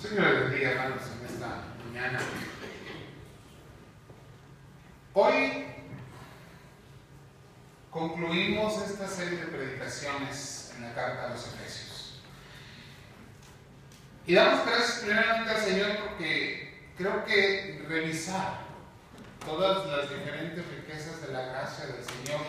Señor, les bendiga, hermanos, en esta mañana. Hoy concluimos esta serie de predicaciones en la carta a los Efesios. Y damos gracias primeramente al Señor porque creo que revisar todas las diferentes riquezas de la gracia del Señor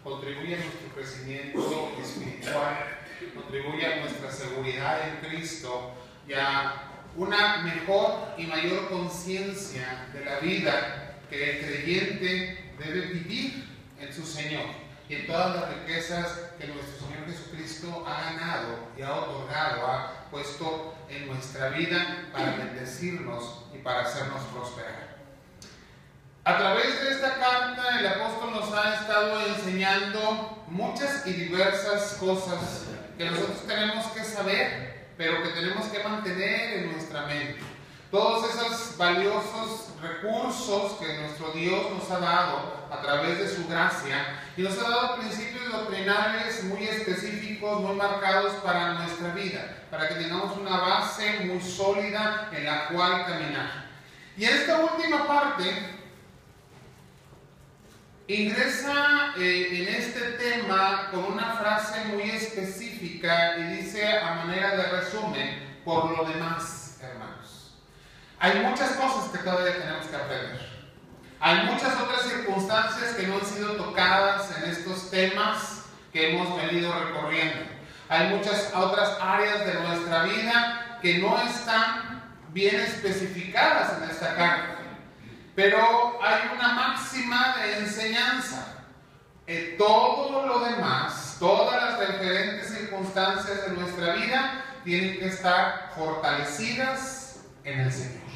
contribuye a nuestro crecimiento espiritual, contribuye a nuestra seguridad en Cristo y a una mejor y mayor conciencia de la vida que el creyente debe vivir en su Señor y en todas las riquezas que nuestro Señor Jesucristo ha ganado y ha otorgado, ha puesto en nuestra vida para bendecirnos y para hacernos prosperar. A través de esta carta el apóstol nos ha estado enseñando muchas y diversas cosas que nosotros tenemos que saber, pero que tenemos que mantener en nuestra mente. Todos esos valiosos recursos que nuestro Dios nos ha dado a través de su gracia, y nos ha dado principios doctrinales muy específicos, muy marcados para nuestra vida, para que tengamos una base muy sólida en la cual caminar. Y en esta última parte ingresa en este tema con una frase muy específica y dice a manera de resumen: por lo demás, hermanos. Hay muchas cosas que todavía tenemos que aprender. Hay muchas otras circunstancias que no han sido tocadas en estos temas que hemos venido recorriendo. Hay muchas otras áreas de nuestra vida que no están bien especificadas en esta carta. Pero hay una máxima de enseñanza. Todo lo demás, todas las diferentes circunstancias de nuestra vida tienen que estar fortalecidas en el Señor.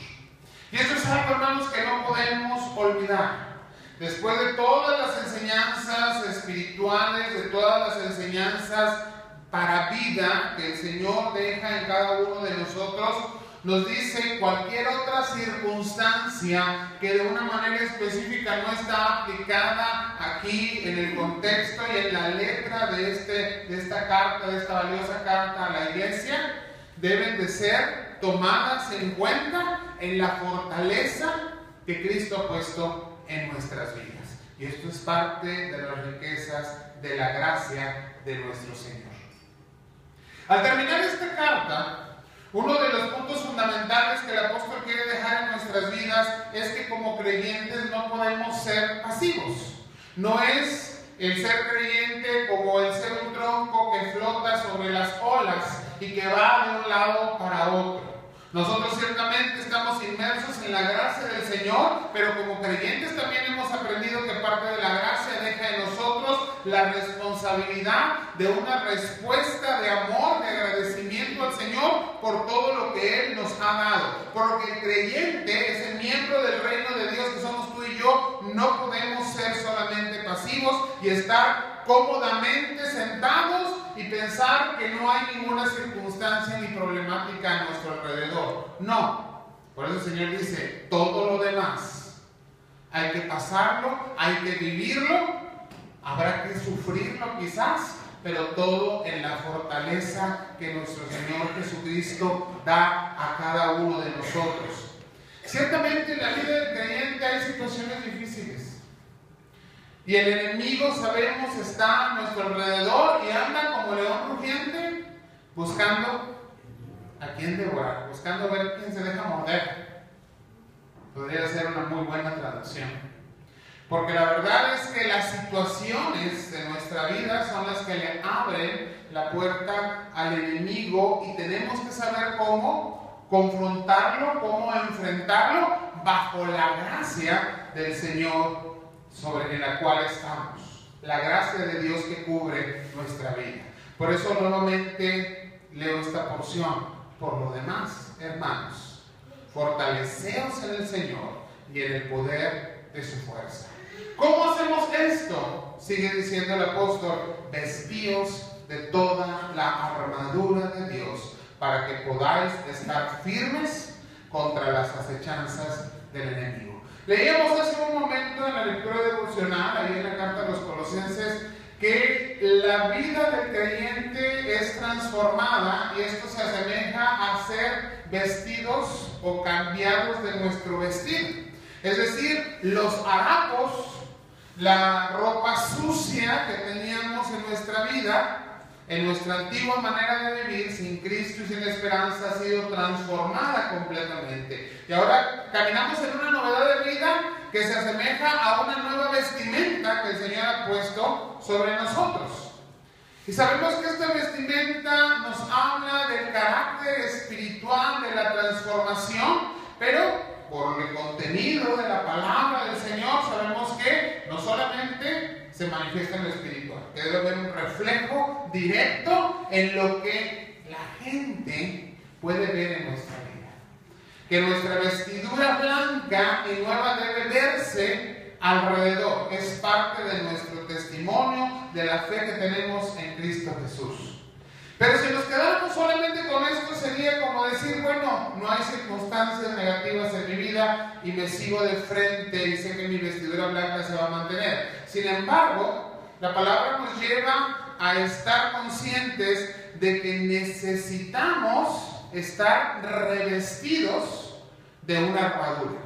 Y esto es algo, hermanos, que no podemos olvidar. Después de todas las enseñanzas espirituales, de todas las enseñanzas para vida que el Señor deja en cada uno de nosotros, nos dice cualquier otra circunstancia que de una manera específica no está aplicada aquí en el contexto y en la letra de esta carta, de esta valiosa carta a la iglesia, deben de ser tomadas en cuenta en la fortaleza que Cristo ha puesto en nuestras vidas. Y esto es parte de las riquezas de la gracia de nuestro Señor. Al terminar esta carta, uno de los puntos fundamentales que el apóstol quiere dejar en nuestras vidas es que como creyentes no podemos ser pasivos. No es el ser creyente como el ser un tronco que flota sobre las olas y que va de un lado para otro. Nosotros ciertamente estamos inmersos en la gracia del Señor, pero como creyentes también hemos aprendido que parte de la gracia deja en nosotros la responsabilidad de una respuesta de amor, de agradecimiento al Señor por todo lo que Él nos ha dado. Porque el creyente, ese miembro del reino de Dios que somos tú y yo, no podemos ser solamente pasivos y estar cómodamente sentados y pensar que no hay ninguna circunstancia ni problemática a nuestro alrededor. No. Por eso el Señor dice, todo lo demás hay que pasarlo, hay que vivirlo, habrá que sufrirlo quizás, pero todo en la fortaleza que nuestro Señor Jesucristo da a cada uno de nosotros. Ciertamente en la vida del creyente hay situaciones difíciles. Y el enemigo, sabemos, está a nuestro alrededor y anda como león rugiente buscando a quién devorar, buscando ver quién se deja morder. Podría ser una muy buena traducción. Porque la verdad es que las situaciones de nuestra vida son las que le abren la puerta al enemigo y tenemos que saber cómo confrontarlo, cómo enfrentarlo bajo la gracia del Señor en la cual estamos, la gracia de Dios que cubre nuestra vida. Por eso nuevamente leo esta porción. Por lo demás, hermanos, fortaleceos en el Señor y en el poder de su fuerza. ¿Cómo hacemos esto? Sigue diciendo el apóstol: vestíos de toda la armadura de Dios para que podáis estar firmes contra las acechanzas del enemigo. Leíamos hace un momento en la lectura devocional, ahí en la carta a los Colosenses, que la vida del creyente es transformada y esto se asemeja a ser vestidos o cambiados de nuestro vestido. Es decir, los harapos, la ropa sucia que teníamos en nuestra vida, en nuestra antigua manera de vivir, sin Cristo y sin esperanza, ha sido transformada completamente. Y ahora caminamos en una novedad de vida que se asemeja a una nueva vestimenta que el Señor ha puesto sobre nosotros. Y sabemos que esta vestimenta nos habla del carácter espiritual de la transformación, pero por el contenido de la palabra del Señor sabemos que no solamente se manifiesta en lo espiritual, que debe haber un reflejo directo en lo que la gente puede ver en nuestra vida. Que nuestra vestidura blanca y nueva debe verse alrededor. Es parte de nuestro testimonio de la fe que tenemos en Cristo Jesús. Pero si nos quedáramos solamente con esto, sería como decir, bueno, no hay circunstancias negativas en mi vida y me sigo de frente y sé que mi vestidura blanca se va a mantener. Sin embargo, la palabra nos lleva a estar conscientes de que necesitamos estar revestidos de una armadura.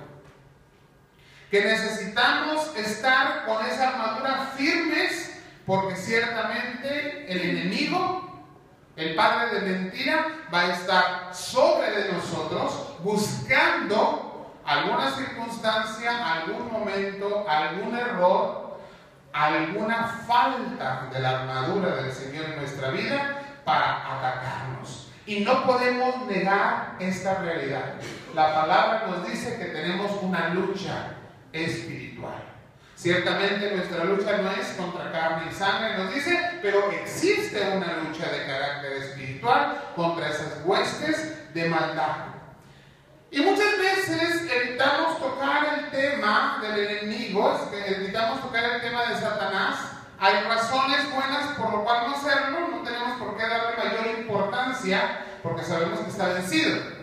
Que necesitamos estar con esa armadura firmes, porque ciertamente el enemigo, el padre de mentira, va a estar sobre de nosotros buscando alguna circunstancia, algún momento, algún error, alguna falta de la armadura del Señor en nuestra vida para atacarnos. Y no podemos negar esta realidad. La palabra nos dice que tenemos una lucha espiritual. Ciertamente nuestra lucha no es contra carne y sangre, nos dice, pero existe una lucha de carácter espiritual contra esas huestes de maldad. Y muchas veces evitamos tocar el tema del enemigo, evitamos tocar el tema de Satanás. Hay razones buenas por lo cual no hacerlo, no tenemos por qué darle mayor importancia, porque sabemos que está vencido.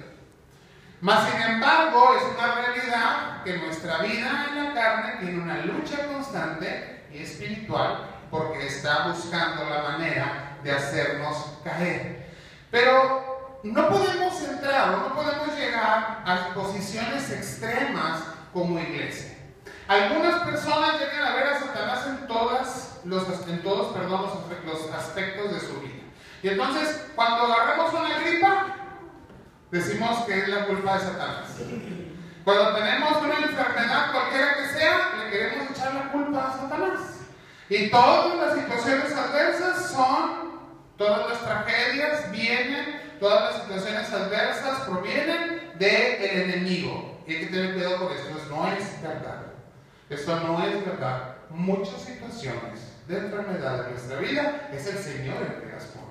Mas, sin embargo, es una realidad que nuestra vida en la carne tiene una lucha constante y espiritual, porque está buscando la manera de hacernos caer. Pero no podemos entrar o no podemos llegar a posiciones extremas como iglesia. Algunas personas llegan a ver a Satanás en todos los aspectos de su vida. Y entonces, cuando agarramos una gripa, decimos que es la culpa de Satanás. Cuando tenemos una enfermedad cualquiera que sea, le queremos echar la culpa a Satanás. Y todas las situaciones adversas todas las tragedias vienen, todas las situaciones adversas provienen del enemigo. Y hay que tener cuidado con esto. No es verdad. Esto no es verdad. Muchas situaciones de enfermedad en nuestra vida es el Señor el que las pone.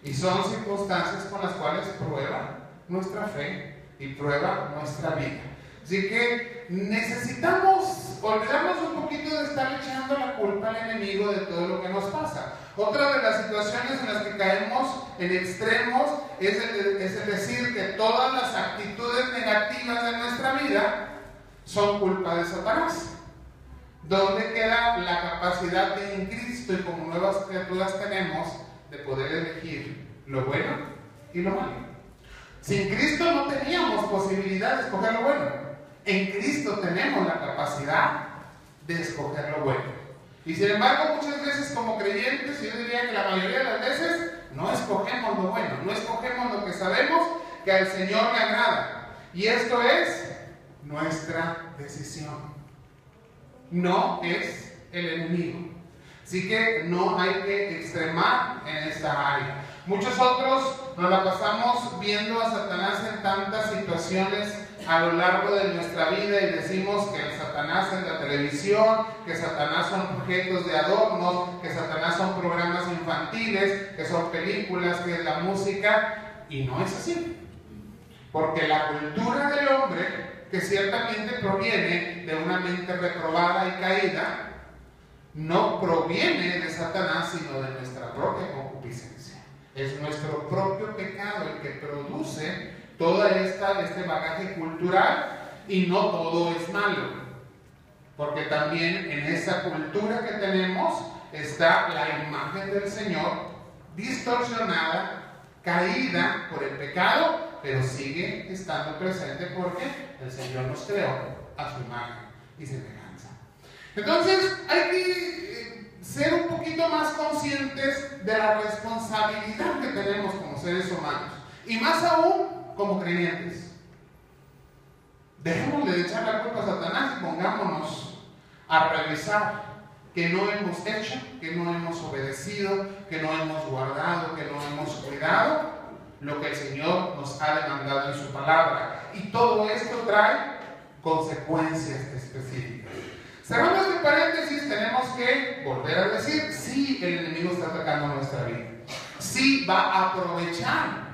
Y son circunstancias con las cuales prueba nuestra fe y prueba nuestra vida. Así que necesitamos olvidarnos un poquito de estar echando la culpa al enemigo de todo lo que nos pasa. Otra de las situaciones en las que caemos en extremos es el decir que todas las actitudes negativas de nuestra vida son culpa de Satanás. ¿Dónde queda la capacidad que en Cristo y como nuevas criaturas tenemos de poder elegir lo bueno y lo malo? Sin Cristo no teníamos posibilidad de escoger lo bueno. En Cristo tenemos la capacidad de escoger lo bueno. Y sin embargo, muchas veces como creyentes, yo diría que la mayoría de las veces, no escogemos lo bueno, no escogemos lo que sabemos que al Señor le agrada. Y esto es nuestra decisión. No es el enemigo. Así que no hay que extremar en esta área. Muchos otros nos la pasamos viendo a Satanás en tantas situaciones a lo largo de nuestra vida y decimos que el Satanás es la televisión, que Satanás son objetos de adornos, que Satanás son programas infantiles, que son películas, que es la música, y no es así. Porque la cultura del hombre, que ciertamente proviene de una mente reprobada y caída, no proviene de Satanás, sino de nuestra propia concupiscencia. Es nuestro propio pecado el que produce todo este bagaje cultural, y no todo es malo, porque también en esa cultura que tenemos está la imagen del Señor distorsionada, caída por el pecado, pero sigue estando presente porque el Señor nos creó a su imagen y semejanza. Entonces hay que ser un poquito más conscientes de la responsabilidad que tenemos como seres humanos, y más aún como creyentes. Dejemos de echar la culpa a Satanás y pongámonos a revisar que no hemos hecho, que no hemos obedecido, que no hemos guardado, que no hemos cuidado lo que el Señor nos ha demandado en su palabra. Y todo esto trae consecuencias específicas. Cerrando este paréntesis, tenemos que volver a decir, sí, el enemigo está atacando nuestra vida. Sí, va a aprovechar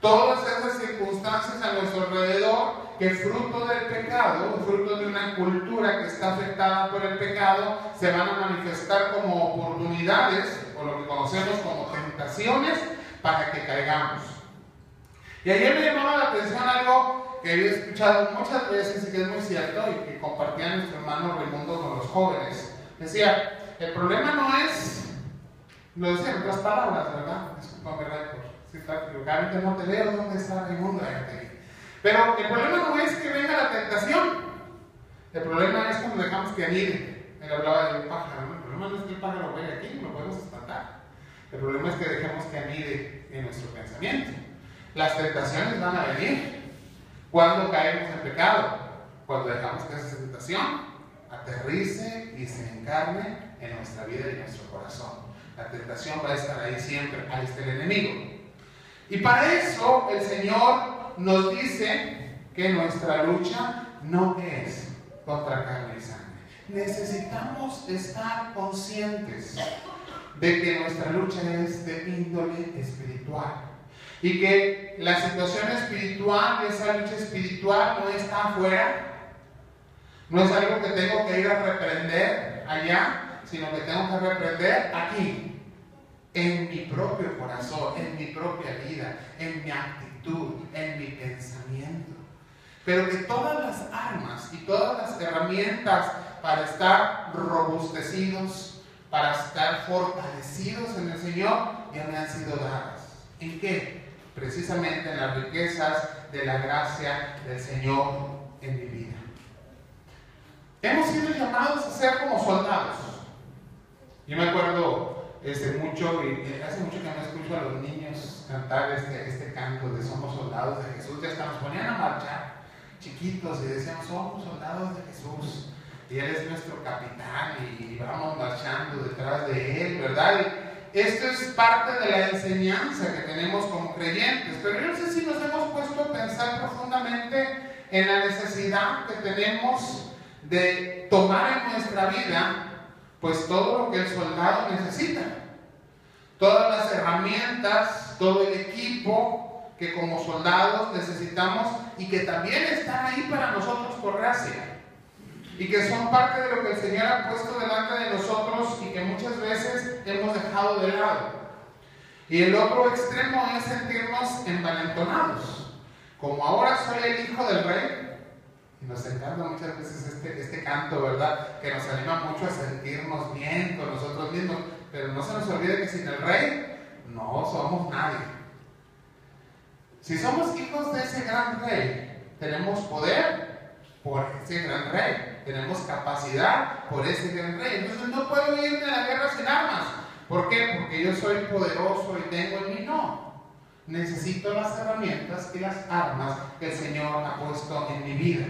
todas esas circunstancias a nuestro alrededor que fruto del pecado, fruto de una cultura que está afectada por el pecado, se van a manifestar como oportunidades, o lo que conocemos como tentaciones, para que caigamos. Y ayer me llamaba la atención algo que había escuchado muchas veces y que es muy cierto, y que compartía nuestro hermano Raimundo con los jóvenes. Decía, el problema no es, lo decía en otras palabras, ¿verdad? Disculpame, si está equivocadamente, no te veo, ¿dónde está Raimundo? Pero el problema no es que venga la tentación, el problema es cuando dejamos que anide. Él hablaba de un pájaro, ¿no? El problema no es que el pájaro venga aquí, no lo podemos espantar. El problema es que dejemos que anide en nuestro pensamiento. Las tentaciones van a venir cuando caemos en pecado, cuando dejamos que esa tentación aterrice y se encarne en nuestra vida y en nuestro corazón. La tentación va a estar ahí siempre, ahí está el enemigo. Y para eso el Señor nos dice que nuestra lucha no es contra carne y sangre. Necesitamos estar conscientes de que nuestra lucha es de índole espiritual y que la situación espiritual, esa lucha espiritual, no está afuera, no es algo que tengo que ir a reprender allá, sino que tengo que reprender aquí, en mi propio corazón, en mi propia vida, en mi actitud, en mi pensamiento. Pero que todas las armas y todas las herramientas para estar robustecidos, para estar fortalecidos en el Señor, ya me han sido dadas. ¿En qué? Precisamente en las riquezas de la gracia del Señor en mi vida. Hemos sido llamados a ser como soldados. Yo me acuerdo hace mucho que no escucho a los niños cantar este canto de Somos Soldados de Jesús. Ya hasta nos ponían a marchar chiquitos y decíamos, somos soldados de Jesús y Él es nuestro capitán y vamos marchando detrás de Él, ¿verdad? Y esto es parte de la enseñanza que tenemos como creyentes, pero yo no sé si nos hemos puesto a pensar profundamente en la necesidad que tenemos de tomar en nuestra vida pues todo lo que el soldado necesita, todas las herramientas, todo el equipo que como soldados necesitamos y que también están ahí para nosotros por gracia y que son parte de lo que el Señor ha puesto delante de nosotros y que muchas veces hemos dejado de lado. Y el otro extremo es sentirnos envalentonados, como ahora soy el hijo del rey. Y nos encanta muchas veces este canto, ¿verdad? Que nos anima mucho a sentirnos bien con nosotros mismos. Pero no se nos olvide que sin el Rey no somos nadie. Si somos hijos de ese gran Rey, tenemos poder por ese gran Rey. Tenemos capacidad por ese gran Rey. Entonces no puedo irme a la guerra sin armas. ¿Por qué? Porque yo soy poderoso y tengo en mí. No. Necesito las herramientas y las armas que el Señor ha puesto en mi vida.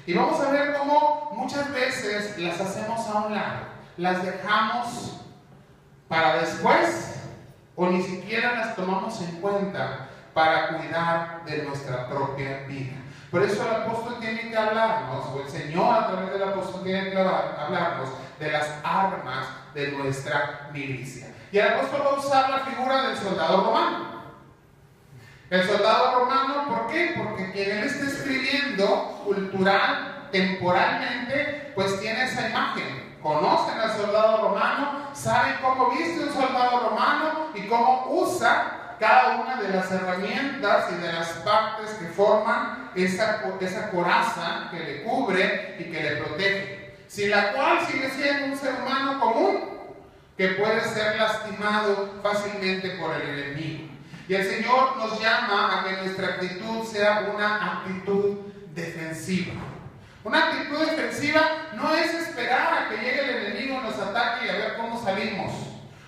Y vamos a ver cómo muchas veces las hacemos a un lado, las dejamos para después o ni siquiera las tomamos en cuenta para cuidar de nuestra propia vida. Por eso el apóstol tiene que hablarnos, o el Señor a través del apóstol tiene que hablarnos de las armas de nuestra milicia. Y el apóstol va a usar la figura del soldado romano. El soldado romano, ¿por qué? Porque quien él está escribiendo cultural, temporalmente, pues tiene esa imagen. Conocen al soldado romano, saben cómo viste un soldado romano y cómo usa cada una de las herramientas y de las partes que forman esa coraza que le cubre y que le protege. Sin la cual sigue siendo un ser humano común que puede ser lastimado fácilmente por el enemigo. Y el Señor nos llama a que nuestra actitud sea una actitud defensiva. Una actitud defensiva no es esperar a que llegue el enemigo y nos ataque y a ver cómo salimos.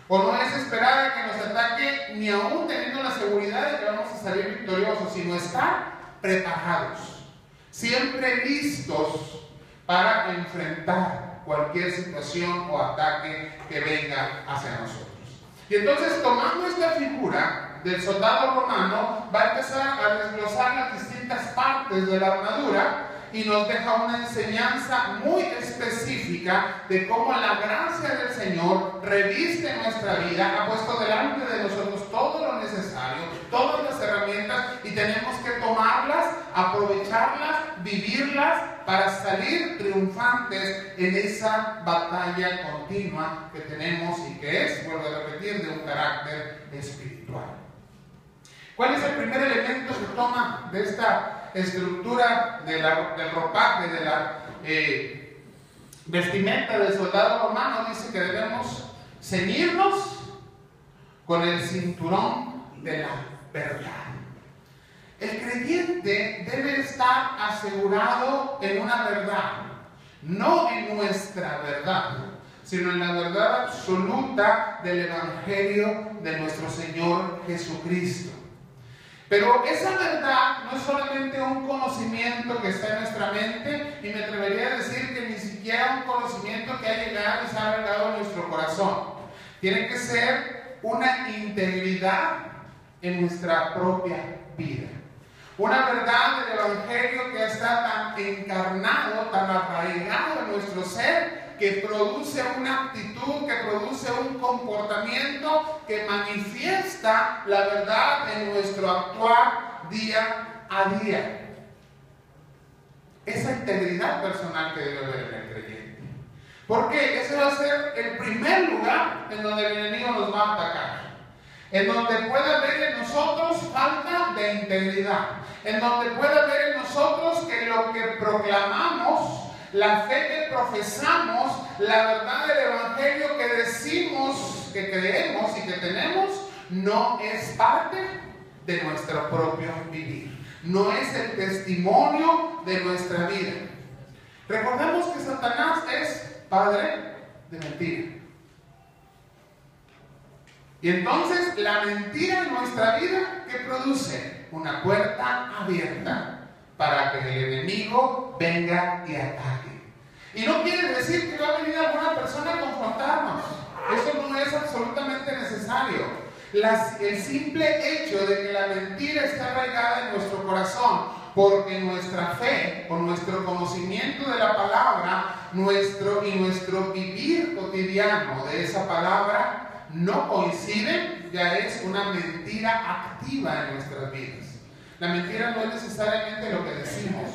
O no es esperar a que nos ataque ni aún teniendo la seguridad de que vamos a salir victoriosos, sino estar preparados, siempre listos para enfrentar cualquier situación o ataque que venga hacia nosotros. Y entonces, tomando esta figura del soldado romano, va a empezar a desglosar las distintas partes de la armadura y nos deja una enseñanza muy específica de cómo la gracia del Señor reviste nuestra vida, ha puesto delante de nosotros todo lo necesario, todas las herramientas, y tenemos que tomarlas, aprovecharlas, vivirlas para salir triunfantes en esa batalla continua que tenemos y que es, vuelvo a repetir, de un carácter espiritual. ¿Cuál es el primer elemento que toma de esta estructura del ropaje, de la vestimenta del soldado romano? Dice que debemos ceñirnos con el cinturón de la verdad. El creyente debe estar asegurado en una verdad, no en nuestra verdad, sino en la verdad absoluta del Evangelio de nuestro Señor Jesucristo. Pero esa verdad no es solamente un conocimiento que está en nuestra mente, y me atrevería a decir que ni siquiera un conocimiento que ha llegado y se ha regado en nuestro corazón. Tiene que ser una integridad en nuestra propia vida. Una verdad del Evangelio que está tan encarnado, tan arraigado en nuestro ser, que produce una actitud, que produce un comportamiento que manifiesta la verdad en nuestro actuar día a día. Esa integridad personal que debe haber en el creyente. Porque ese va a ser el primer lugar en donde el enemigo nos va a atacar. En donde puede haber en nosotros falta de integridad. En donde puede haber en nosotros que lo que proclamamos, la fe que profesamos, la verdad del Evangelio que decimos que creemos y que tenemos, no es parte de nuestro propio vivir. No es el testimonio de nuestra vida. Recordemos que Satanás es padre de mentira. Y entonces la mentira en nuestra vida, ¿qué produce? Una puerta abierta para que el enemigo venga y ataque. Y no quiere decir que va a venir alguna persona a confrontarnos. Eso no es absolutamente necesario. El simple hecho de que la mentira está arraigada en nuestro corazón, porque nuestra fe o nuestro conocimiento de la palabra, nuestro vivir cotidiano de esa palabra no coinciden, ya es una mentira activa en nuestras vidas. La mentira no es necesariamente lo que decimos.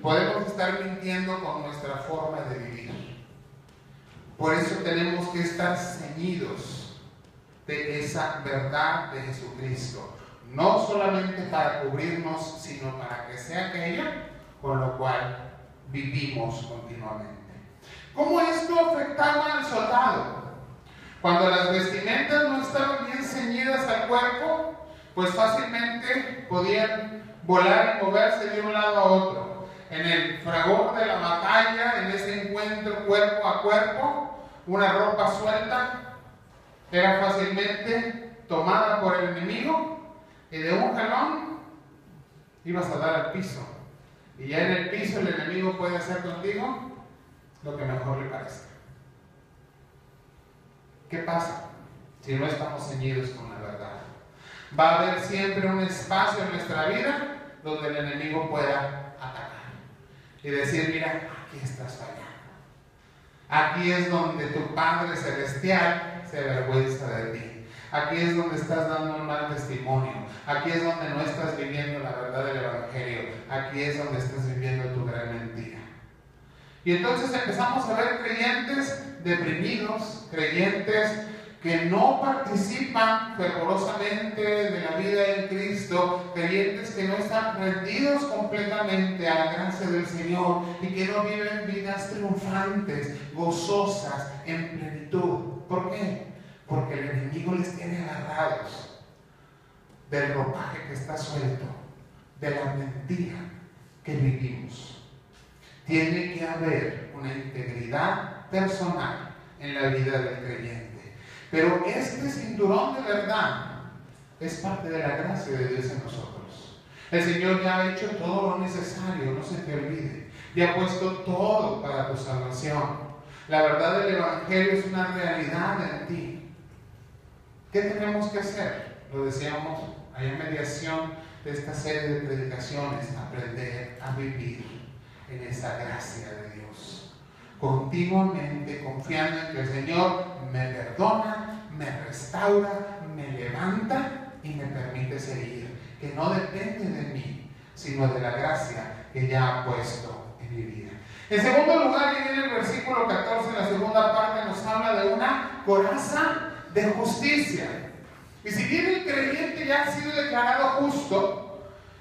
Podemos estar mintiendo con nuestra forma de vivir. Por eso tenemos que estar ceñidos de esa verdad de Jesucristo. No solamente para cubrirnos, sino para que sea aquella con lo cual vivimos continuamente. ¿Cómo esto afectaba al soldado? Cuando las vestimentas no estaban bien ceñidas al cuerpo, pues fácilmente podían volar y moverse de un lado a otro. En el fragor de la batalla, en ese encuentro cuerpo a cuerpo, una ropa suelta era fácilmente tomada por el enemigo y de un jalón ibas a dar al piso. Y ya en el piso el enemigo puede hacer contigo lo que mejor le parezca. ¿Qué pasa si no estamos ceñidos con la verdad? Va a haber siempre un espacio en nuestra vida donde el enemigo pueda atacar y decir, mira, aquí estás fallando. Aquí es donde tu Padre Celestial se avergüenza de ti. Aquí es donde estás dando un mal testimonio. Aquí es donde no estás viviendo la verdad del Evangelio. Aquí es donde estás viviendo tu gran mentira. Y entonces empezamos a ver creyentes deprimidos, creyentes que no participan fervorosamente de la vida en Cristo, creyentes que no están rendidos completamente a la gracia del Señor y que no viven vidas triunfantes, gozosas, en plenitud. ¿Por qué? Porque el enemigo les tiene agarrados. del ropaje que está suelto, de la mentira que vivimos. Tiene que haber una integridad personal en la vida del creyente. Pero este cinturón de verdad es parte de la gracia de Dios en nosotros. El Señor ya ha hecho todo lo necesario, no se te olvide. Ya ha puesto todo para tu salvación. La verdad del Evangelio es una realidad en ti. ¿Qué tenemos que hacer? Lo decíamos ahí en mediación de esta serie de predicaciones: aprender a vivir en esa gracia de Dios, continuamente confiando en que el Señor me perdona, me restaura, me levanta y me permite seguir, que no depende de mí, sino de la gracia que ya ha puesto en mi vida. En segundo lugar, y en el versículo 14, en la segunda parte, nos habla de una coraza de justicia. Y si bien el creyente ya ha sido declarado justo,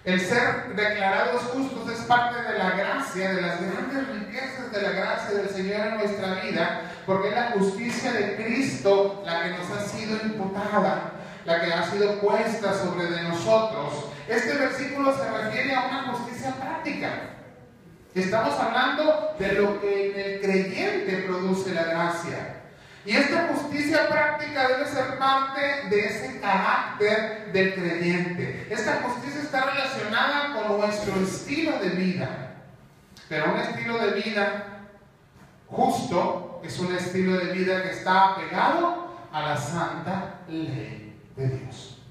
el ser declarados justos es parte de la gracia, de las grandes riquezas de la gracia del Señor en nuestra vida, porque es la justicia de Cristo la que nos ha sido imputada, la que ha sido puesta sobre de nosotros. Este versículo se refiere a una justicia práctica. Estamos hablando de lo que en el creyente produce la gracia. Y esta justicia práctica debe ser parte de ese carácter del creyente. Esta justicia está relacionada con nuestro estilo de vida. Pero un estilo de vida justo es un estilo de vida que está apegado a la santa ley de Dios.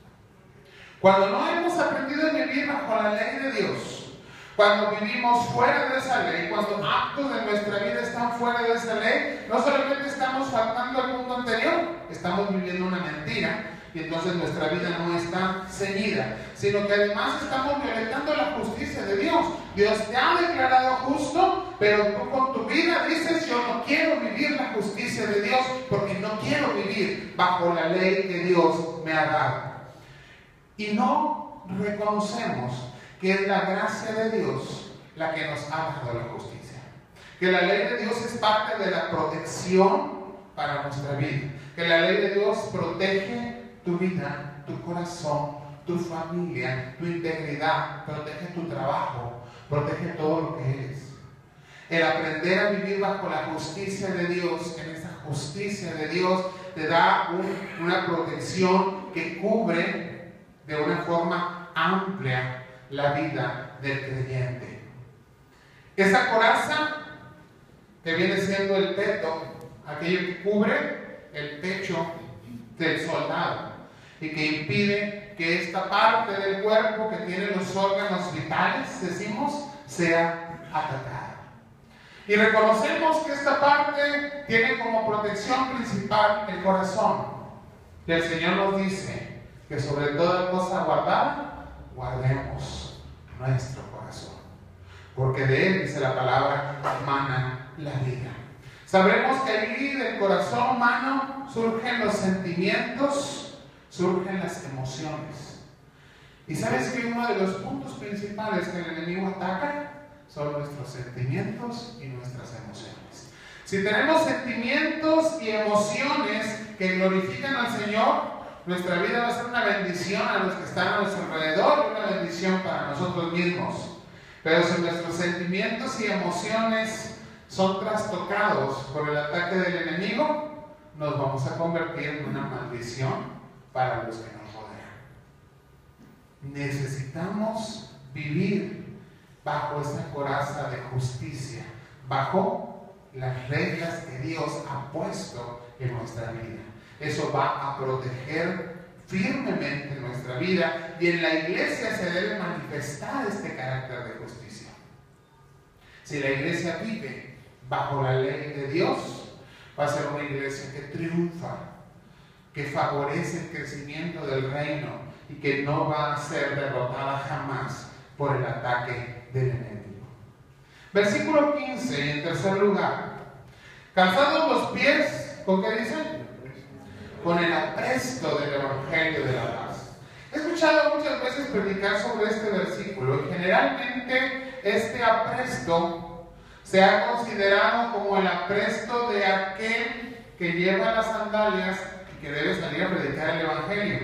Cuando no hemos aprendido a vivir bajo la ley de Dios, cuando vivimos fuera de esa ley, cuando actos de nuestra vida están fuera de esa ley, no solamente estamos faltando al mundo anterior, estamos viviendo una mentira y entonces nuestra vida no está ceñida, sino que además estamos violentando la justicia de Dios. Dios te ha declarado justo, pero tú con tu vida dices: yo no quiero vivir la justicia de Dios porque no quiero vivir bajo la ley que Dios me ha dado. Y no reconocemos que es la gracia de Dios la que nos ha dado la justicia. Que la ley de Dios es parte de la protección para nuestra vida. Que la ley de Dios protege tu vida, tu corazón, tu familia, tu integridad, protege tu trabajo, protege todo lo que eres. El aprender a vivir bajo la justicia de Dios, en esa justicia de Dios, te da una protección que cubre de una forma amplia la vida del creyente. Esa coraza que viene siendo el peto, aquello que cubre el pecho del soldado y que impide que esta parte del cuerpo que tiene los órganos vitales, decimos, sea atacada. Y reconocemos que esta parte tiene como protección principal el corazón. Y el Señor nos dice que sobre toda cosa guardada, guardemos nuestro corazón, porque de él, dice la palabra, emana la vida. Sabremos que allí del corazón humano surgen los sentimientos, surgen las emociones. Y sabes que uno de los puntos principales que el enemigo ataca son nuestros sentimientos y nuestras emociones. Si tenemos sentimientos y emociones que glorifican al Señor, nuestra vida va a ser una bendición a los que están a nuestro alrededor y una bendición para nosotros mismos. Pero si nuestros sentimientos y emociones son trastocados por el ataque del enemigo, nos vamos a convertir en una maldición para los que nos rodean. Necesitamos vivir bajo esta coraza de justicia, bajo las reglas que Dios ha puesto en nuestra vida. Eso va a proteger firmemente nuestra vida y en la iglesia se debe manifestar este carácter de justicia. Si la iglesia vive bajo la ley de Dios, va a ser una iglesia que triunfa, que favorece el crecimiento del reino y que no va a ser derrotada jamás por el ataque del enemigo. Versículo 15, en tercer lugar: calzados los pies, ¿con qué dicen? Con el apresto del Evangelio de la paz. He escuchado muchas veces predicar sobre este versículo y generalmente este apresto se ha considerado como el apresto de aquel que lleva las sandalias y que debe salir a predicar el Evangelio.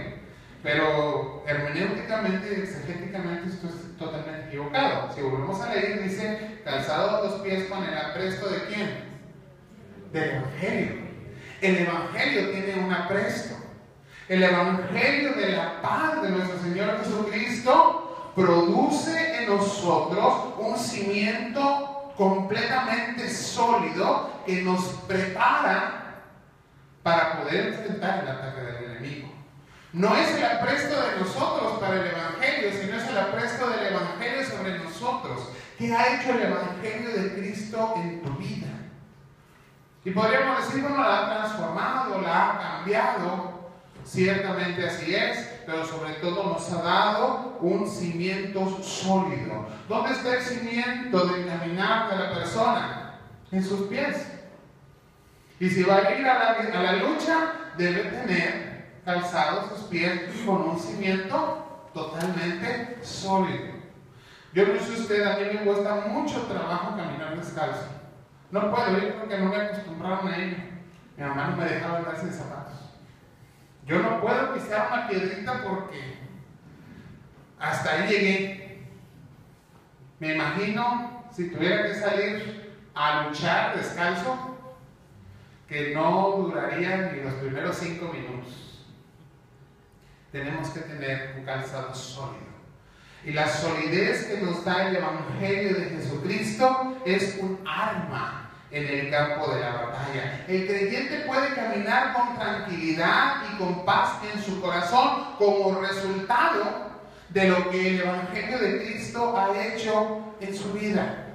Pero hermenéuticamente y exegéticamente esto es totalmente equivocado. Si volvemos a leer, dice, calzado los pies con el apresto ¿de quién? Del Evangelio. El Evangelio tiene un apresto. El Evangelio de la paz de nuestro Señor Jesucristo produce en nosotros un cimiento completamente sólido que nos prepara para poder enfrentar el ataque del enemigo. No es el apresto de nosotros para el Evangelio, sino es el apresto del Evangelio sobre nosotros. ¿Qué ha hecho el Evangelio de Cristo en tu vida? Y podríamos decir, bueno, la ha transformado, la ha cambiado. Ciertamente así es, pero sobre todo nos ha dado un cimiento sólido. ¿Dónde está el cimiento del caminar de la persona? En sus pies. Y si va a ir a la lucha, debe tener calzados sus pies con un cimiento totalmente sólido. Yo no sé usted, a mí me cuesta mucho trabajo caminar descalzo. No puedo ir porque no me acostumbraron a ello. Mi mamá no me dejaba andar sin zapatos. Yo no puedo pisar una piedrita porque hasta ahí llegué. Me imagino si tuviera que salir a luchar descalzo, que no duraría ni los primeros 5 minutos. Tenemos que tener un calzado sólido. Y la solidez que nos da el Evangelio de Jesucristo es un arma en el campo de la batalla. El creyente puede caminar con tranquilidad y con paz en su corazón como resultado de lo que el Evangelio de Cristo ha hecho en su vida.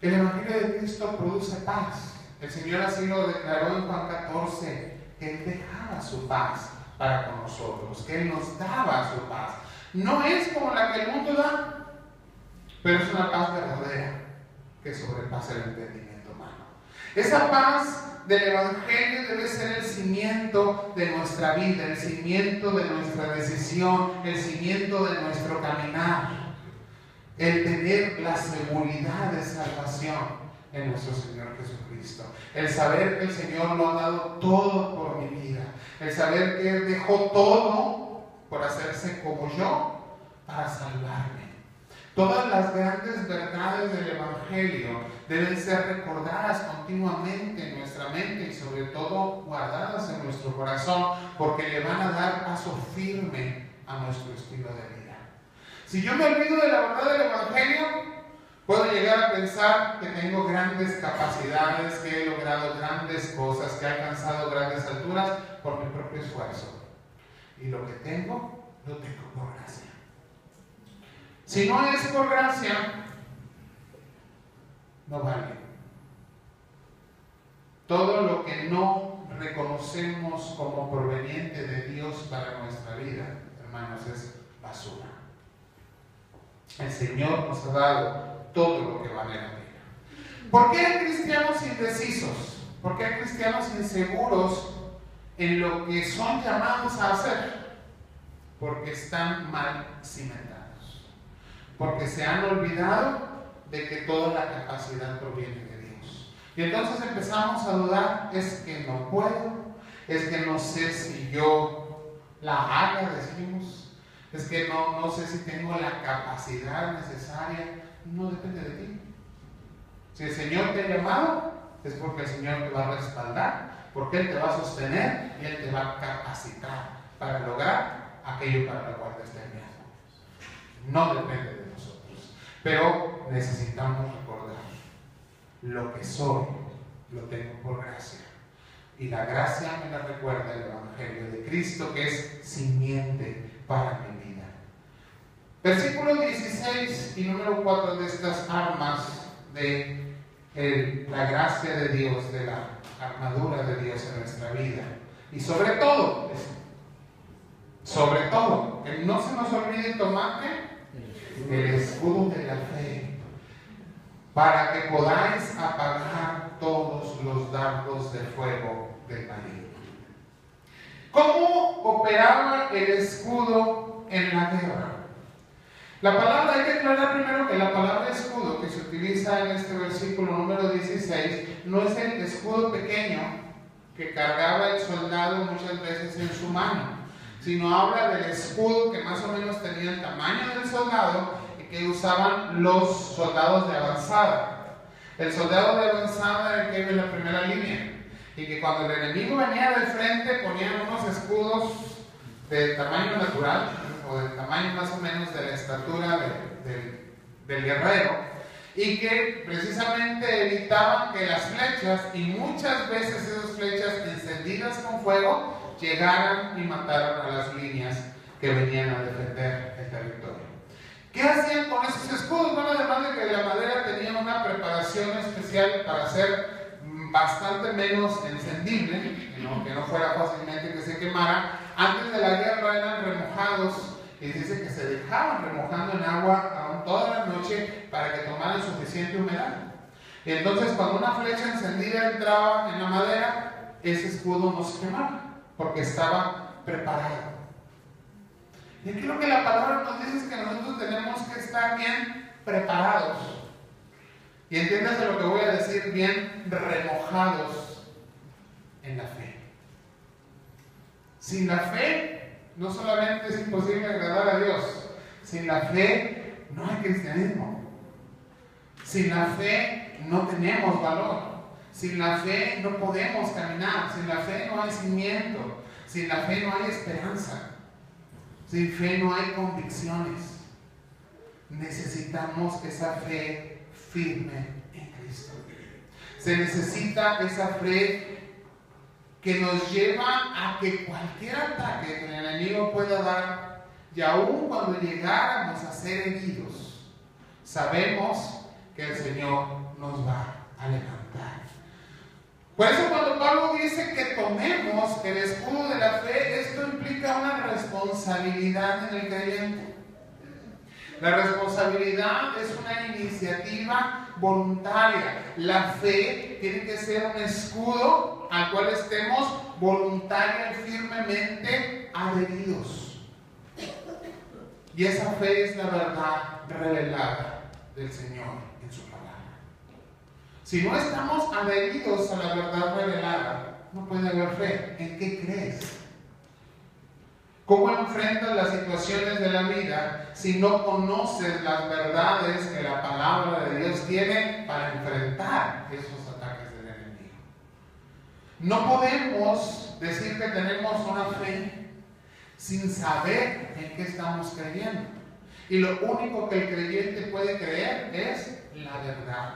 El Evangelio de Cristo produce paz. El Señor así lo declaró en Juan 14, que Él dejaba su paz para con nosotros, que Él nos daba su paz. No es como la que el mundo da, pero es una paz verdadera que sobrepasa el entendimiento humano. Esa paz del Evangelio debe ser el cimiento de nuestra vida, el cimiento de nuestra decisión, el cimiento de nuestro caminar, el tener la seguridad de salvación en nuestro Señor Jesucristo, el saber que el Señor lo ha dado todo por mi vida, el saber que Él dejó todo por hacerse como yo para salvarme. Todas las grandes verdades del Evangelio deben ser recordadas continuamente en nuestra mente y sobre todo guardadas en nuestro corazón, porque le van a dar paso firme a nuestro estilo de vida. Si yo me olvido de la verdad del Evangelio, puedo llegar a pensar que tengo grandes capacidades, que he logrado grandes cosas, que he alcanzado grandes alturas por mi propio esfuerzo. Y lo que tengo, lo tengo por gracia. Si no es por gracia, no vale. Todo lo que no reconocemos como proveniente de Dios para nuestra vida, hermanos, es basura. El Señor nos ha dado todo lo que vale la pena. ¿Por qué hay cristianos indecisos? ¿Por qué hay cristianos inseguros en lo que son llamados a hacer? Porque están mal cimentados. Porque se han olvidado de que toda la capacidad proviene de Dios. Y entonces empezamos a dudar, es que no puedo, es que no sé si yo la haga, decimos, es que no sé si tengo la capacidad necesaria. No depende de ti. Si el Señor te ha llamado, es porque el Señor te va a respaldar, porque Él te va a sostener y Él te va a capacitar para lograr aquello para lo cual te está enviando. No depende de nosotros, pero necesitamos recordar: lo que soy, lo tengo por gracia, y la gracia me la recuerda el Evangelio de Cristo, que es simiente para mi vida. Versículo 16 y número 4 de estas armas de la gracia de Dios, de la armadura de Dios en nuestra vida. Y sobre todo, que no se nos olvide tomar el escudo de la fe, para que podáis apagar todos los dardos de fuego del maligno. ¿Cómo operaba el escudo en la guerra? La palabra, hay que aclarar primero que la palabra escudo que se utiliza en este versículo número 16 no es el escudo pequeño que cargaba el soldado muchas veces en su mano, sino habla del escudo que más o menos tenía el tamaño del soldado y que usaban los soldados de avanzada. El soldado de avanzada era el que iba en la primera línea, y que cuando el enemigo venía de frente ponían unos escudos de tamaño natural, o del tamaño más o menos de la estatura del guerrero, y que precisamente evitaban que las flechas, y muchas veces esas flechas encendidas con fuego, llegaran y mataran a las líneas que venían a defender el territorio. ¿Qué hacían con esos escudos? Bueno, además de que la madera tenía una preparación especial para ser bastante menos encendible, que no fuera fácilmente que se quemara, antes de la guerra eran remojados, y dice que se dejaban remojando en agua toda la noche para que tomaran suficiente humedad. Y entonces cuando una flecha encendida entraba en la madera, ese escudo no se quemaba, porque estaba preparado. Y aquí lo que la palabra nos dice es que nosotros tenemos que estar bien preparados. Y entiéndase lo que voy a decir, bien remojados en la fe. Sin la fe, no solamente es imposible agradar a Dios, sin la fe no hay cristianismo. Sin la fe no tenemos valor. Sin la fe no podemos caminar. Sin la fe no hay cimiento. Sin la fe no hay esperanza. Sin fe no hay convicciones. Necesitamos esa fe firme en Cristo. Se necesita esa fe que nos lleva a que cualquier ataque que el enemigo pueda dar, y aún cuando llegáramos a ser heridos, sabemos que el Señor nos va a levantar. Por eso cuando Pablo dice que tomemos el escudo de la fe, esto implica una responsabilidad en el creyente. La responsabilidad es una iniciativa voluntaria. La fe tiene que ser un escudo al cual estemos voluntaria y firmemente adheridos. Y esa fe es la verdad revelada del Señor en su palabra. Si no estamos adheridos a la verdad revelada, no puede haber fe. ¿En qué crees? ¿Cómo enfrentas las situaciones de la vida si no conoces las verdades que la palabra de Dios tiene para enfrentar esos ataques del enemigo? No podemos decir que tenemos una fe sin saber en qué estamos creyendo. Y lo único que el creyente puede creer es la verdad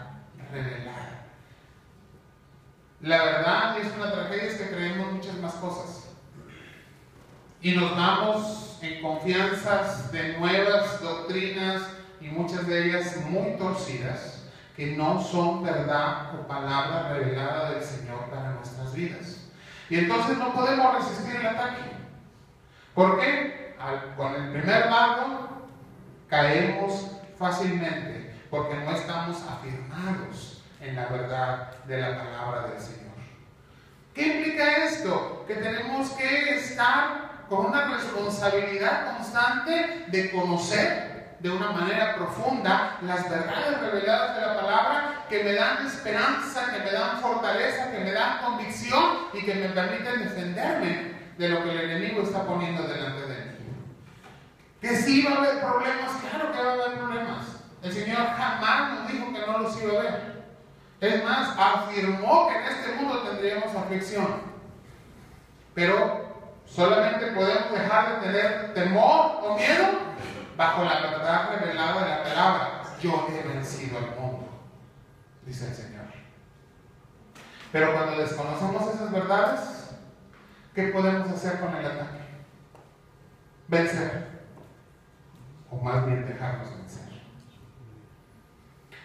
revelada. La verdad es una tragedia, es que creemos muchas más cosas. Y nos vamos en confianzas de nuevas doctrinas, y muchas de ellas muy torcidas, que no son verdad o palabra revelada del Señor para nuestras vidas. Y entonces no podemos resistir el ataque. ¿Por qué? Con el primer dardo caemos fácilmente, porque no estamos afirmados en la verdad de la palabra del Señor. ¿Qué implica esto? Que tenemos que estar con una responsabilidad constante de conocer de una manera profunda las verdades reveladas de la palabra, que me dan esperanza, que me dan fortaleza, que me dan convicción y que me permiten defenderme de lo que el enemigo está poniendo delante de mí. Que sí va a haber problemas, claro que va a haber problemas. El Señor jamás nos dijo que no los iba a ver. Es más, afirmó que en este mundo tendríamos aflicción. Pero solamente podemos dejar de tener temor o miedo bajo la verdad revelada de la palabra. Yo he vencido al mundo, dice el Señor. Pero cuando desconocemos esas verdades, ¿qué podemos hacer con el ataque? Vencer. O más bien dejarnos vencer.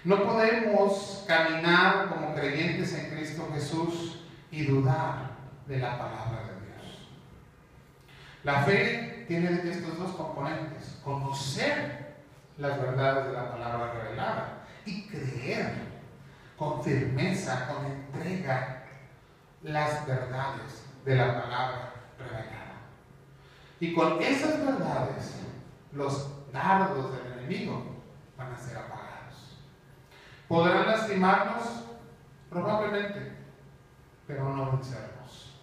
No podemos caminar como creyentes en Cristo Jesús y dudar de la palabra de Dios. La fe tiene estos dos componentes: conocer las verdades de la palabra revelada y creer con firmeza, con entrega, las verdades de la palabra revelada. Y con esas verdades, los dardos del enemigo van a ser apagados. ¿Podrán lastimarnos? Probablemente, pero no vencernos.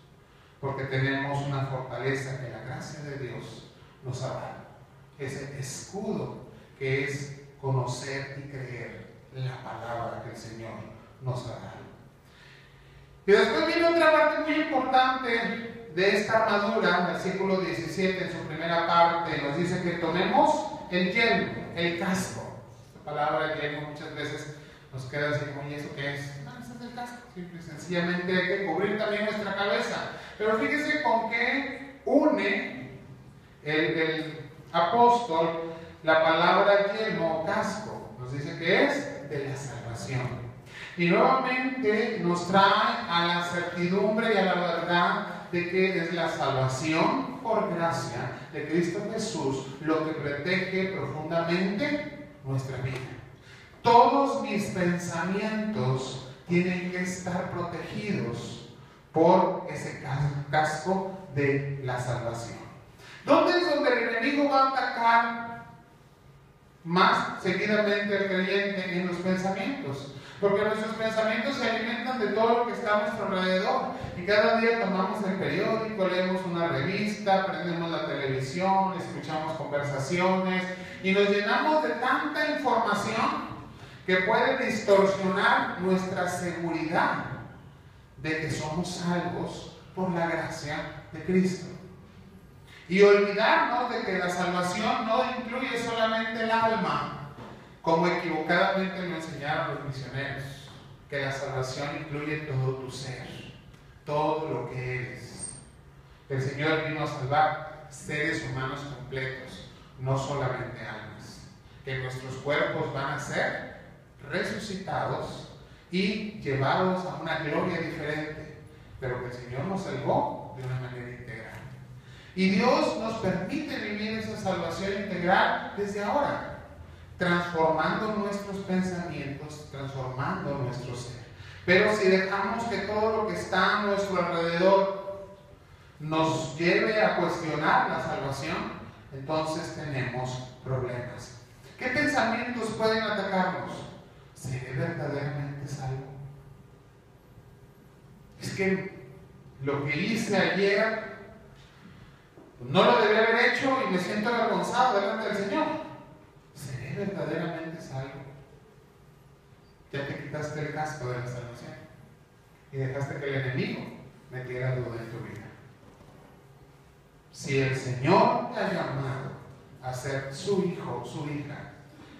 porque tenemos una fortaleza que la gracia de Dios nos ha dado. Ese escudo que es conocer y creer la palabra que el Señor nos ha dado. Y después viene otra parte muy importante de esta armadura, versículo 17 en su primera parte, nos dice que tomemos el yelmo, el casco. Esta palabra yelmo muchas veces nos queda así como, ¿y eso qué es? No, eso es el casco. Simple y sencillamente hay que cubrir también nuestra cabeza. Pero fíjese con qué une el apóstol la palabra yelmo o casco. Nos dice que es de la salvación. Y nuevamente nos trae a la certidumbre y a la verdad de que es la salvación por gracia de Cristo Jesús lo que protege profundamente nuestra vida. Todos mis pensamientos tienen que estar protegidos por ese casco de la salvación. ¿Dónde es donde el enemigo va a atacar más seguidamente al creyente? En los pensamientos. Porque nuestros pensamientos se alimentan de todo lo que está a nuestro alrededor. Y cada día tomamos el periódico, leemos una revista, prendemos la televisión, escuchamos conversaciones y nos llenamos de tanta información que puede distorsionar nuestra seguridad de que somos salvos por la gracia de Cristo. Y olvidarnos de que la salvación no incluye solamente el alma, como equivocadamente lo enseñaron los misioneros, que la salvación incluye todo tu ser, todo lo que eres. El Señor vino a salvar seres humanos completos, no solamente almas. Que nuestros cuerpos van a ser resucitados y llevados a una gloria diferente, pero que el Señor nos salvó de una manera integral. Y Dios nos permite vivir esa salvación integral desde ahora, transformando nuestros pensamientos, transformando nuestro ser. Pero si dejamos que todo lo que está a nuestro alrededor nos lleve a cuestionar la salvación, entonces tenemos problemas. ¿Qué pensamientos pueden atacarnos? ¿Seré verdaderamente salvo? Es que lo que hice ayer no lo debí haber hecho y me siento avergonzado delante del Señor. ¿Seré verdaderamente salvo? Ya te quitaste el casco de la salvación y dejaste que el enemigo metiera duda en tu vida. Si el Señor te ha llamado a ser su hijo, su hija,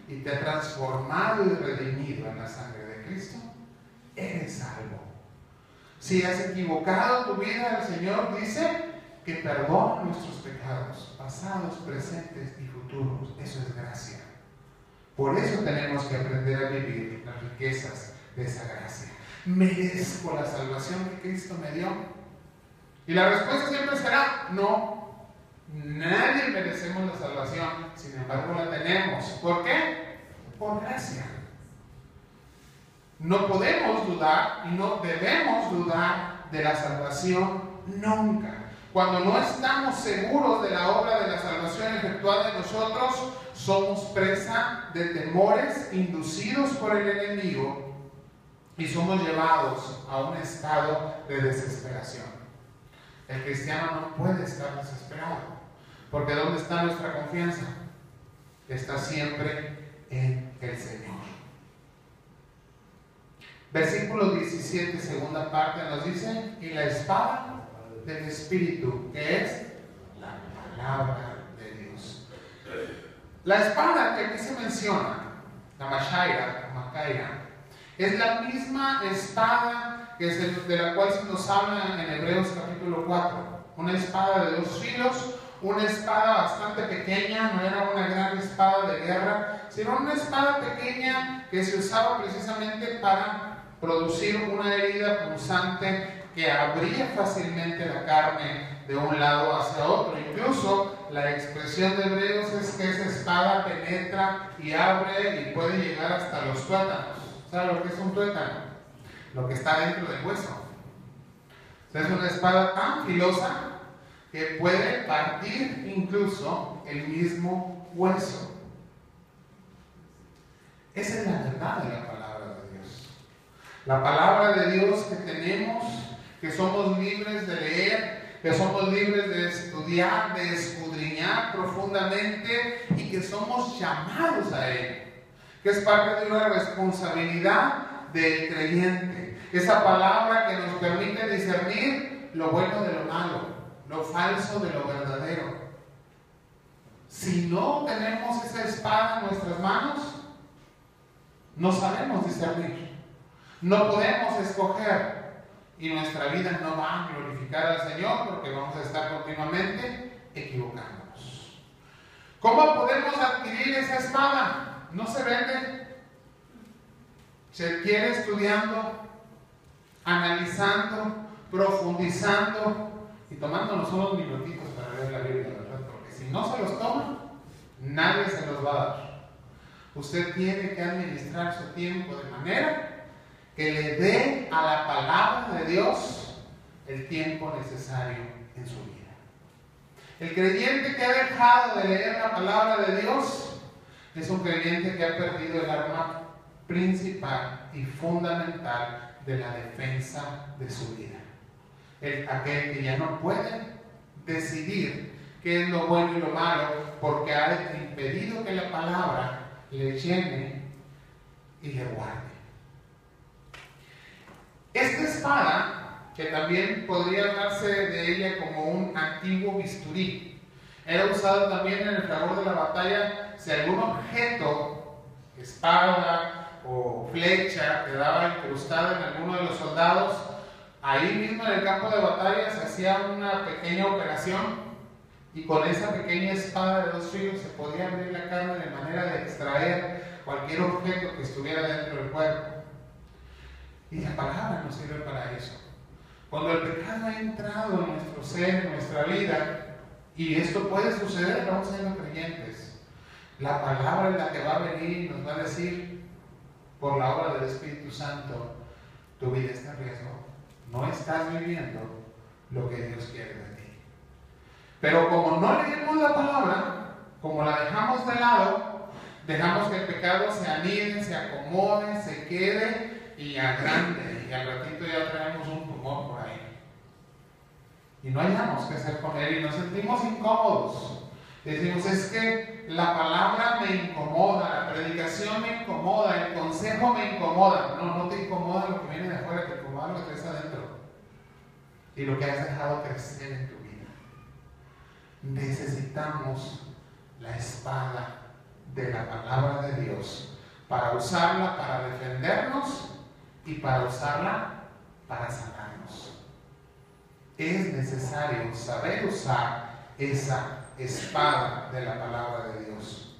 y te ha transformado y redimido en la sangre de Cristo, eres salvo. Si has equivocado tu vida, el Señor dice que perdona nuestros pecados, pasados, presentes y futuros. Eso es gracia. Por eso tenemos que aprender a vivir las riquezas de esa gracia. ¿Merezco la salvación que Cristo me dio? Y la respuesta siempre será no. Nadie merecemos la salvación, sin embargo la tenemos. ¿Por qué? Por gracia. No podemos dudar y no debemos dudar de la salvación nunca. Cuando no estamos seguros de la obra de la salvación efectuada en nosotros, somos presa de temores inducidos por el enemigo y somos llevados a un estado de desesperación. El cristiano no puede estar desesperado, porque ¿dónde está nuestra confianza? Está siempre en el Señor. Versículo 17, segunda parte, nos dice: y la espada del Espíritu, que es la palabra de Dios. La espada que aquí se menciona, la Mashaira, es la misma espada de la cual se nos habla en Hebreos capítulo 4. Una espada de 2 filos, una espada bastante pequeña, no era una gran espada de guerra, sino una espada pequeña que se usaba precisamente para producir una herida punzante que abría fácilmente la carne de un lado hacia otro. Incluso la expresión de Hebreos es que esa espada penetra y abre y puede llegar hasta los tuétanos. ¿Sabe lo que es un tuétano? Lo que está dentro del hueso. O sea, es una espada tan filosa que puede partir incluso el mismo hueso. Esa es la verdad de la palabra de Dios. La palabra de Dios que tenemos, que somos libres de leer, que somos libres de estudiar, de escudriñar profundamente y que somos llamados a Él, que es parte de una responsabilidad del creyente. Esa palabra que nos permite discernir lo bueno de lo malo, lo falso de lo verdadero. Si no tenemos esa espada en nuestras manos, no sabemos discernir, no podemos escoger y nuestra vida no va a glorificar al Señor porque vamos a estar continuamente equivocándonos. ¿Cómo podemos adquirir esa espada? No se vende, se adquiere estudiando, analizando, profundizando y tomándonos unos minutitos para leer la Biblia, ¿verdad? Porque si no se los toma, nadie se los va a dar. Usted tiene que administrar su tiempo de manera que le dé a la palabra de Dios el tiempo necesario en su vida. El creyente que ha dejado de leer la palabra de Dios es un creyente que ha perdido el arma principal y fundamental de la defensa de su vida. Aquel que ya no puede decidir qué es lo bueno y lo malo porque ha impedido que la palabra le llene y le guarde. Esta espada, que también podría hablarse de ella como un antiguo bisturí, era usado también en el fragor de la batalla si algún objeto, espada o flecha, quedaba incrustada en alguno de los soldados. Ahí mismo en el campo de batalla se hacía una pequeña operación y con esa pequeña espada de 2 filos se podía abrir la carne de manera de extraer cualquier objeto que estuviera dentro del cuerpo. Y la palabra nos sirve para eso. Cuando el pecado ha entrado en nuestro ser, en nuestra vida, y esto puede suceder, vamos siendo creyentes, la palabra es la que va a venir y nos va a decir, por la obra del Espíritu Santo, tu vida está en riesgo. No estás viviendo lo que Dios quiere de ti. Pero como no leemos la palabra, como la dejamos de lado, dejamos que el pecado se anide, se acomode, se quede y agrande, y al ratito ya traemos un tumor por ahí. Y no hayamos qué hacer con él y nos sentimos incómodos. Decimos, es que la palabra me incomoda, la predicación me incomoda, el consejo me incomoda. No, no te incomoda lo que viene de afuera, te incomoda lo que traes adentro. Y lo que has dejado crecer en tu vida. Necesitamos la espada de la palabra de Dios para usarla para defendernos y para usarla para sanarnos. Es necesario saber usar esa espada de la palabra de Dios.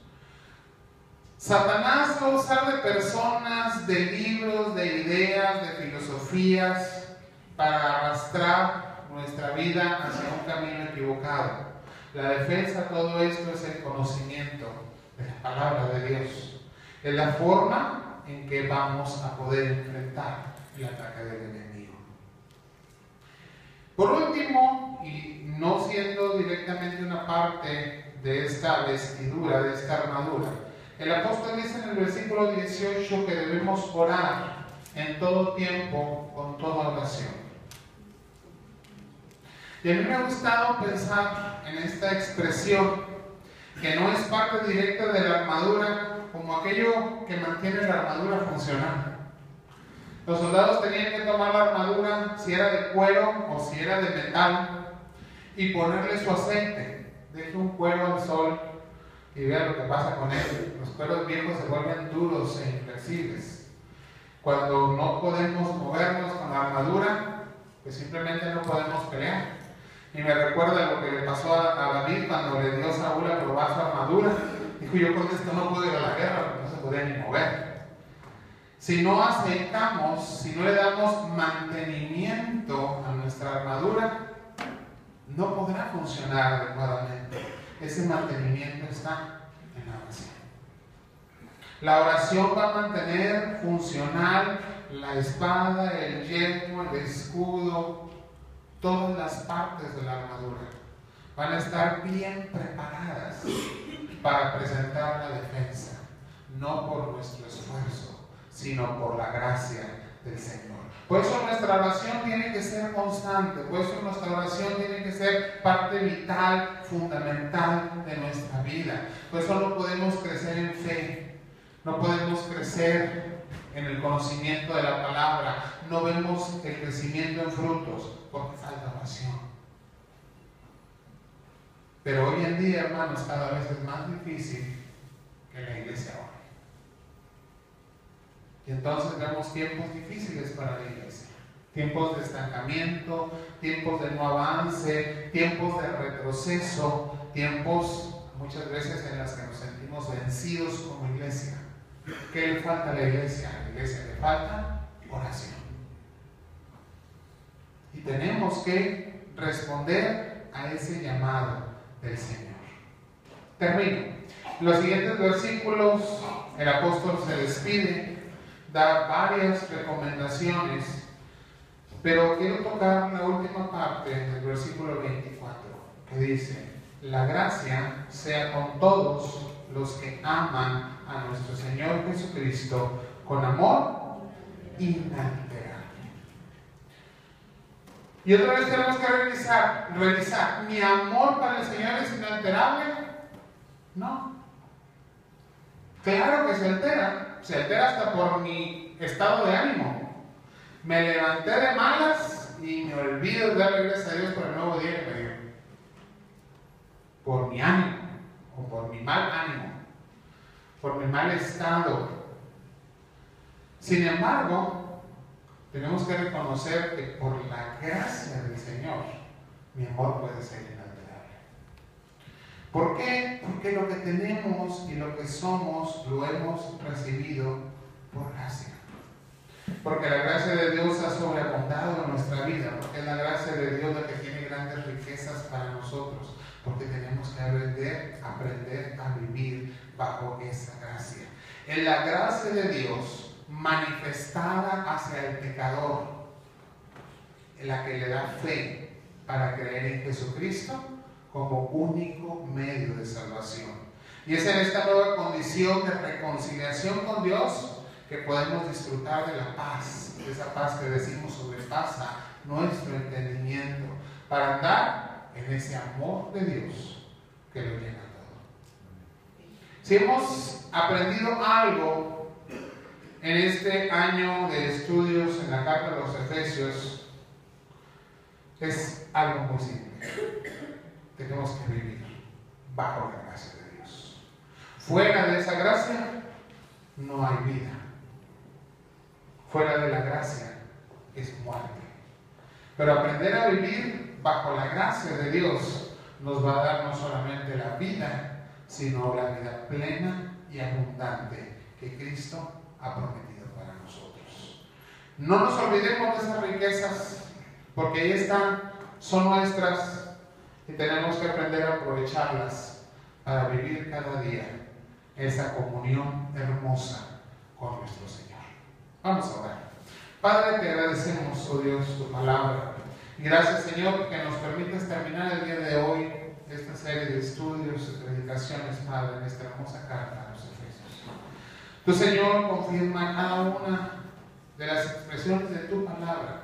Satanás va a usar de personas, de libros, de ideas, de filosofías para arrastrar nuestra vida hacia un camino equivocado. La defensa a todo esto es el conocimiento de la palabra de Dios. Es la forma en que vamos a poder enfrentar el ataque del enemigo. Por último, y no siendo directamente una parte de esta vestidura, de esta armadura, el apóstol dice en el versículo 18 que debemos orar en todo tiempo, con toda oración. Y a mí me ha gustado pensar en esta expresión, que no es parte directa de la armadura, como aquello que mantiene la armadura funcional. Los soldados tenían que tomar la armadura, si era de cuero o si era de metal, y ponerle su aceite. Deje un cuero al sol y vea lo que pasa con él. Los cueros viejos se vuelven duros e inflexibles. Cuando no podemos movernos con la armadura, pues simplemente no podemos pelear. Y me recuerda lo que le pasó a David cuando le dio Saúl a probar su armadura. Dijo, yo con esto no puedo ir a la guerra porque no se podía ni mover. Si no aceitamos, si no le damos mantenimiento a nuestra armadura, no podrá funcionar adecuadamente. Ese mantenimiento está en la oración. La oración va a mantener funcional la espada, el yelmo, el escudo, todas las partes de la armadura. Van a estar bien preparadas para presentar la defensa, no por nuestro esfuerzo, sino por la gracia del Señor. Por eso nuestra oración tiene que ser constante, por eso nuestra oración tiene que ser parte vital, fundamental de nuestra vida. Por eso no podemos crecer en fe, no podemos crecer en el conocimiento de la palabra, no vemos el crecimiento en frutos porque falta oración. Pero hoy en día, hermanos, cada vez es más difícil que la iglesia ore. Y entonces vemos tiempos difíciles para la iglesia. Tiempos de estancamiento, tiempos de no avance, tiempos de retroceso, tiempos muchas veces en las que nos sentimos vencidos como iglesia. ¿Qué le falta a la iglesia? A la iglesia le falta oración. Y tenemos que responder a ese llamado del Señor. Termino. En los siguientes versículos, el apóstol se despide, da varias recomendaciones, pero quiero tocar la última parte del versículo 24, que dice: la gracia sea con todos los que aman a nuestro Señor Jesucristo con amor inalterable. Y otra vez tenemos que revisar, ¿mi amor para el Señor es inalterable? No. Claro que se altera hasta por mi estado de ánimo. Me levanté de malas y me olvido de darle gracias a Dios por el nuevo día que me dio. Por mi ánimo, o por mi mal ánimo, por mi mal estado. Sin embargo, tenemos que reconocer que por la gracia del Señor, mi amor puede ser inalterable. ¿Por qué? Porque lo que tenemos y lo que somos lo hemos recibido por gracia. Porque la gracia de Dios ha sobreabundado en nuestra vida, porque es la gracia de Dios la que tiene grandes riquezas para nosotros, porque tenemos que aprender a vivir bajo esa gracia. En la gracia de Dios manifestada hacia el pecador, en la que le da fe para creer en Jesucristo como único medio de salvación. Y es en esta nueva condición de reconciliación con Dios que podemos disfrutar de la paz, de esa paz que decimos sobrepasa nuestro entendimiento, para andar en ese amor de Dios que lo llena todo. Si hemos aprendido algo en este año de estudios en la carta de los Efesios, es algo muy simple. Tenemos que vivir bajo la gracia de Dios. Fuera de esa gracia no hay vida. Fuera de la gracia es muerte. Pero aprender a vivir bajo la gracia de Dios nos va a dar no solamente la vida, sino la vida plena y abundante que Cristo ha prometido para nosotros. No nos olvidemos de esas riquezas, porque ahí están, son nuestras, y tenemos que aprender a aprovecharlas para vivir cada día esa comunión hermosa con nuestro Señor. Vamos a orar. Padre, te agradecemos, oh Dios, tu palabra. Y gracias, Señor, que nos permites terminar el día de hoy esta serie de estudios y predicaciones, Padre, en esta hermosa carta a los Efesios. Tu Señor confirma cada una de las expresiones de tu palabra.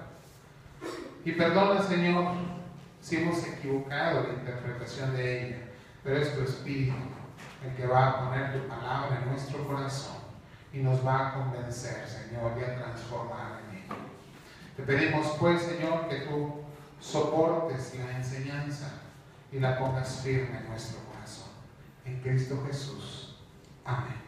Y perdona, Señor, si hemos equivocado la interpretación de ella, pero es tu Espíritu el que va a poner tu palabra en nuestro corazón y nos va a convencer, Señor, y a transformar en ella. Te pedimos, pues, Señor, que tú soportes la enseñanza y la pongas firme en nuestro corazón. En Cristo Jesús. Amén.